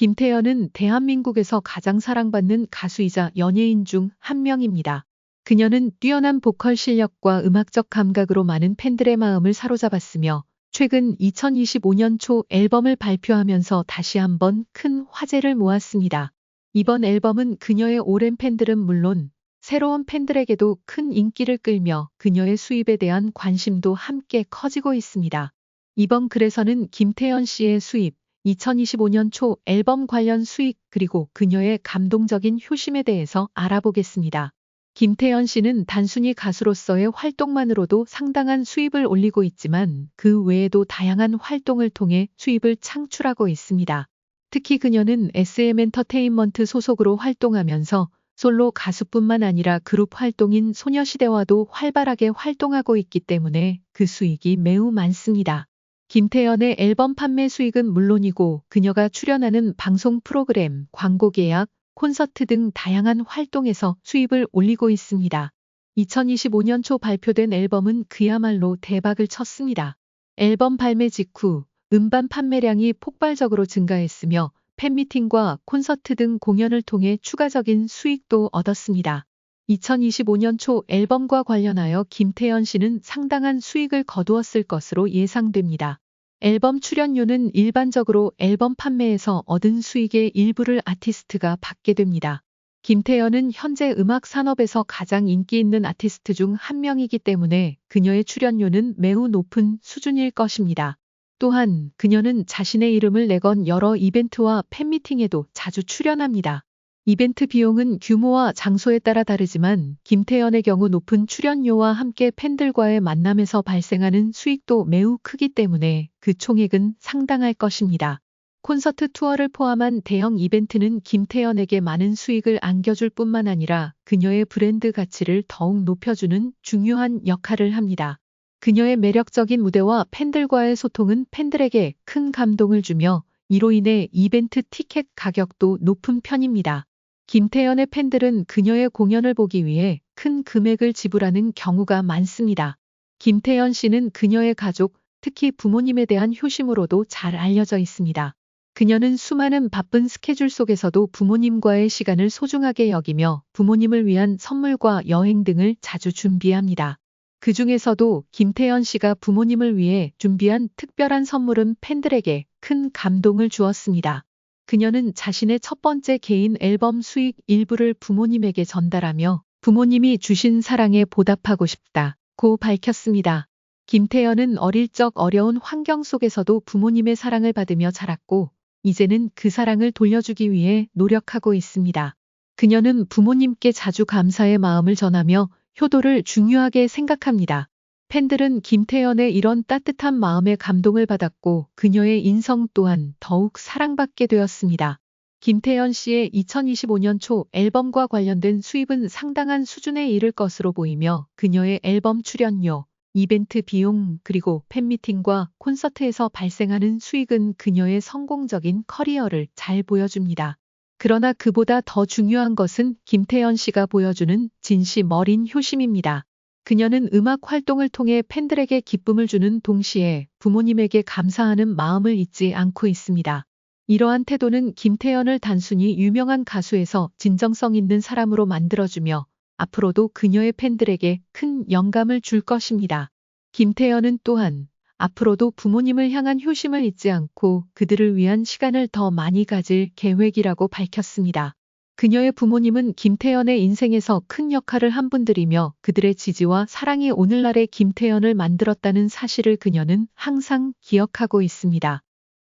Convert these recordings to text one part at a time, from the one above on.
김태현은 대한민국에서 가장 사랑받는 가수이자 연예인 중 한 명입니다. 그녀는 뛰어난 보컬 실력과 음악적 감각으로 많은 팬들의 마음을 사로잡았으며 최근 2025년 초 앨범을 발표하면서 다시 한번 큰 화제를 모았습니다. 이번 앨범은 그녀의 오랜 팬들은 물론 새로운 팬들에게도 큰 인기를 끌며 그녀의 수입에 대한 관심도 함께 커지고 있습니다. 이번 글에서는 김태현 씨의 수입, 2025년 초 앨범 관련 수익 그리고 그녀의 감동적인 효심에 대해서 알아보겠습니다. 김태현 씨는 단순히 가수로서의 활동만으로도 상당한 수입을 올리고 있지만 그 외에도 다양한 활동을 통해 수입을 창출하고 있습니다. 특히 그녀는 SM엔터테인먼트 소속으로 활동하면서 솔로 가수뿐만 아니라 그룹 활동인 소녀시대와도 활발하게 활동하고 있기 때문에 그 수익이 매우 많습니다. 김태현의 앨범 판매 수익은 물론이고 그녀가 출연하는 방송 프로그램, 광고 계약, 콘서트 등 다양한 활동에서 수입을 올리고 있습니다. 2025년 초 발표된 앨범은 그야말로 대박을 쳤습니다. 앨범 발매 직후 음반 판매량이 폭발적으로 증가했으며 팬미팅과 콘서트 등 공연을 통해 추가적인 수익도 얻었습니다. 2025년 초 앨범과 관련하여 김태현 씨는 상당한 수익을 거두었을 것으로 예상됩니다. 앨범 출연료는 일반적으로 앨범 판매에서 얻은 수익의 일부를 아티스트가 받게 됩니다. 김태현은 현재 음악 산업에서 가장 인기 있는 아티스트 중 한 명이기 때문에 그녀의 출연료는 매우 높은 수준일 것입니다. 또한 그녀는 자신의 이름을 내건 여러 이벤트와 팬미팅에도 자주 출연합니다. 이벤트 비용은 규모와 장소에 따라 다르지만 김태현의 경우 높은 출연료와 함께 팬들과의 만남에서 발생하는 수익도 매우 크기 때문에 그 총액은 상당할 것입니다. 콘서트 투어를 포함한 대형 이벤트는 김태현에게 많은 수익을 안겨줄 뿐만 아니라 그녀의 브랜드 가치를 더욱 높여주는 중요한 역할을 합니다. 그녀의 매력적인 무대와 팬들과의 소통은 팬들에게 큰 감동을 주며 이로 인해 이벤트 티켓 가격도 높은 편입니다. 김태현의 팬들은 그녀의 공연을 보기 위해 큰 금액을 지불하는 경우가 많습니다. 김태현 씨는 그녀의 가족, 특히 부모님에 대한 효심으로도 잘 알려져 있습니다. 그녀는 수많은 바쁜 스케줄 속에서도 부모님과의 시간을 소중하게 여기며 부모님을 위한 선물과 여행 등을 자주 준비합니다. 그 중에서도 김태현 씨가 부모님을 위해 준비한 특별한 선물은 팬들에게 큰 감동을 주었습니다. 그녀는 자신의 첫 번째 개인 앨범 수익 일부를 부모님에게 전달하며 부모님이 주신 사랑에 보답하고 싶다고 밝혔습니다. 김태현은 어릴 적 어려운 환경 속에서도 부모님의 사랑을 받으며 자랐고 이제는 그 사랑을 돌려주기 위해 노력하고 있습니다. 그녀는 부모님께 자주 감사의 마음을 전하며 효도를 중요하게 생각합니다. 팬들은 김태현의 이런 따뜻한 마음에 감동을 받았고 그녀의 인성 또한 더욱 사랑받게 되었습니다. 김태현 씨의 2025년 초 앨범과 관련된 수입은 상당한 수준에 이를 것으로 보이며 그녀의 앨범 출연료, 이벤트 비용 그리고 팬미팅과 콘서트에서 발생하는 수익은 그녀의 성공적인 커리어를 잘 보여줍니다. 그러나 그보다 더 중요한 것은 김태현 씨가 보여주는 진심 어린 효심입니다. 그녀는 음악 활동을 통해 팬들에게 기쁨을 주는 동시에 부모님에게 감사하는 마음을 잊지 않고 있습니다. 이러한 태도는 김태현을 단순히 유명한 가수에서 진정성 있는 사람으로 만들어주며 앞으로도 그녀의 팬들에게 큰 영감을 줄 것입니다. 김태현은 또한 앞으로도 부모님을 향한 효심을 잊지 않고 그들을 위한 시간을 더 많이 가질 계획이라고 밝혔습니다. 그녀의 부모님은 김태현의 인생에서 큰 역할을 한 분들이며 그들의 지지와 사랑이 오늘날의 김태현을 만들었다는 사실을 그녀는 항상 기억하고 있습니다.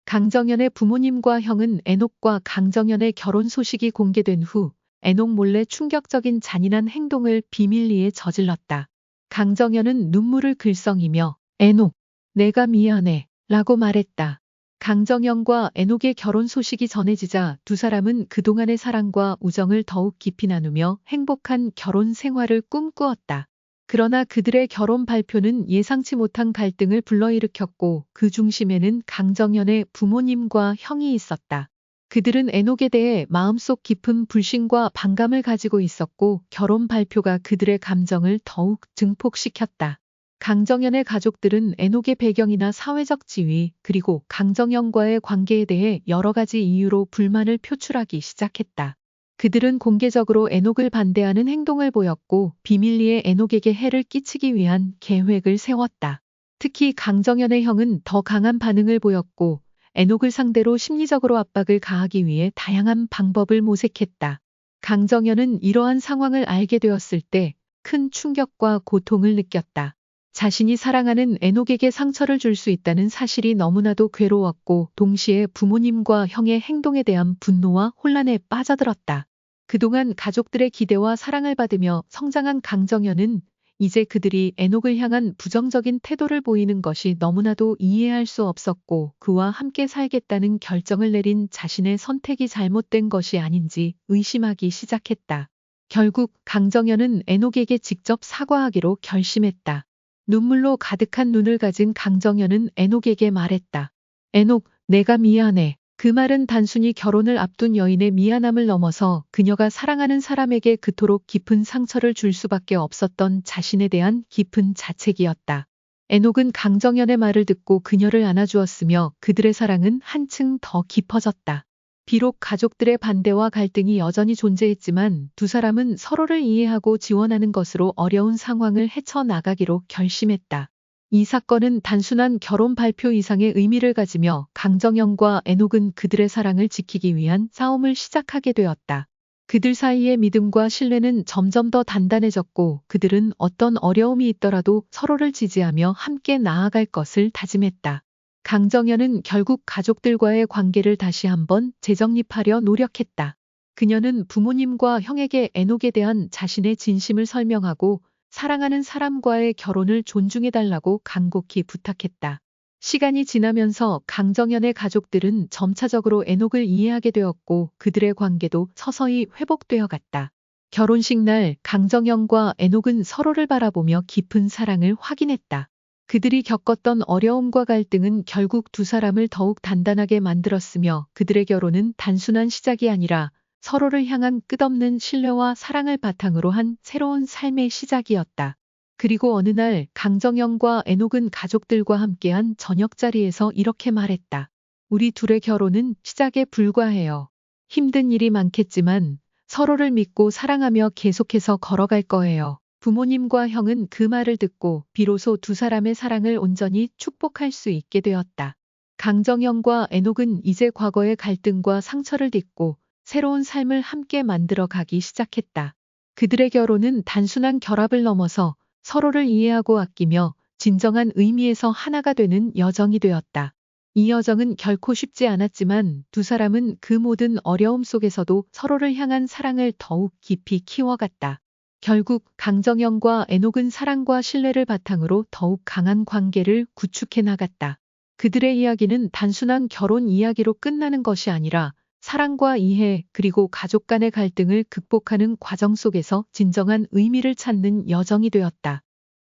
강정연의 부모님과 형은 애녹과 강정연의 결혼 소식이 공개된 후 애녹 몰래 충격적인 잔인한 행동을 비밀리에 저질렀다. 강정연은 눈물을 글썽이며 애녹, 내가 미안해 라고 말했다. 강정연과 애녹의 결혼 소식이 전해지자 두 사람은 그동안의 사랑과 우정을 더욱 깊이 나누며 행복한 결혼 생활을 꿈꾸었다. 그러나 그들의 결혼 발표는 예상치 못한 갈등을 불러일으켰고 그 중심에는 강정연의 부모님과 형이 있었다. 그들은 애녹에 대해 마음속 깊은 불신과 반감을 가지고 있었고 결혼 발표가 그들의 감정을 더욱 증폭시켰다. 강정연의 가족들은 애녹의 배경이나 사회적 지위, 그리고 강정연과의 관계에 대해 여러 가지 이유로 불만을 표출하기 시작했다. 그들은 공개적으로 애녹을 반대하는 행동을 보였고 비밀리에 애녹에게 해를 끼치기 위한 계획을 세웠다. 특히 강정연의 형은 더 강한 반응을 보였고 애녹을 상대로 심리적으로 압박을 가하기 위해 다양한 방법을 모색했다. 강정연은 이러한 상황을 알게 되었을 때 큰 충격과 고통을 느꼈다. 자신이 사랑하는 애녹에게 상처를 줄 수 있다는 사실이 너무나도 괴로웠고 동시에 부모님과 형의 행동에 대한 분노와 혼란에 빠져들었다. 그동안 가족들의 기대와 사랑을 받으며 성장한 강정연은 이제 그들이 애녹을 향한 부정적인 태도를 보이는 것이 너무나도 이해할 수 없었고 그와 함께 살겠다는 결정을 내린 자신의 선택이 잘못된 것이 아닌지 의심하기 시작했다. 결국 강정연은 애녹에게 직접 사과하기로 결심했다. 눈물로 가득한 눈을 가진 강정연은 애녹에게 말했다. 애녹, 내가 미안해. 그 말은 단순히 결혼을 앞둔 여인의 미안함을 넘어서 그녀가 사랑하는 사람에게 그토록 깊은 상처를 줄 수밖에 없었던 자신에 대한 깊은 자책이었다. 애녹은 강정연의 말을 듣고 그녀를 안아주었으며 그들의 사랑은 한층 더 깊어졌다. 비록 가족들의 반대와 갈등이 여전히 존재했지만 두 사람은 서로를 이해하고 지원하는 것으로 어려운 상황을 헤쳐나가기로 결심했다. 이 사건은 단순한 결혼 발표 이상의 의미를 가지며 강정연과 애녹은 그들의 사랑을 지키기 위한 싸움을 시작하게 되었다. 그들 사이의 믿음과 신뢰는 점점 더 단단해졌고 그들은 어떤 어려움이 있더라도 서로를 지지하며 함께 나아갈 것을 다짐했다. 강정연은 결국 가족들과의 관계를 다시 한번 재정립하려 노력했다. 그녀는 부모님과 형에게 애녹에 대한 자신의 진심을 설명하고 사랑하는 사람과의 결혼을 존중해달라고 간곡히 부탁했다. 시간이 지나면서 강정연의 가족들은 점차적으로 애녹을 이해하게 되었고 그들의 관계도 서서히 회복되어 갔다. 결혼식 날 강정연과 애녹은 서로를 바라보며 깊은 사랑을 확인했다. 그들이 겪었던 어려움과 갈등은 결국 두 사람을 더욱 단단하게 만들었으며 그들의 결혼은 단순한 시작이 아니라 서로를 향한 끝없는 신뢰와 사랑을 바탕으로 한 새로운 삶의 시작이었다. 그리고 어느 날 강정연과 애녹은 가족들과 함께한 저녁 자리에서 이렇게 말했다. 우리 둘의 결혼은 시작에 불과해요. 힘든 일이 많겠지만 서로를 믿고 사랑하며 계속해서 걸어갈 거예요. 부모님과 형은 그 말을 듣고 비로소 두 사람의 사랑을 온전히 축복할 수 있게 되었다. 강정연과 애녹은 이제 과거의 갈등과 상처를 딛고 새로운 삶을 함께 만들어 가기 시작했다. 그들의 결혼은 단순한 결합을 넘어서 서로를 이해하고 아끼며 진정한 의미에서 하나가 되는 여정이 되었다. 이 여정은 결코 쉽지 않았지만 두 사람은 그 모든 어려움 속에서도 서로를 향한 사랑을 더욱 깊이 키워갔다. 결국 강정연과 애녹은 사랑과 신뢰를 바탕으로 더욱 강한 관계를 구축해 나갔다. 그들의 이야기는 단순한 결혼 이야기로 끝나는 것이 아니라 사랑과 이해 그리고 가족 간의 갈등을 극복하는 과정 속에서 진정한 의미를 찾는 여정이 되었다.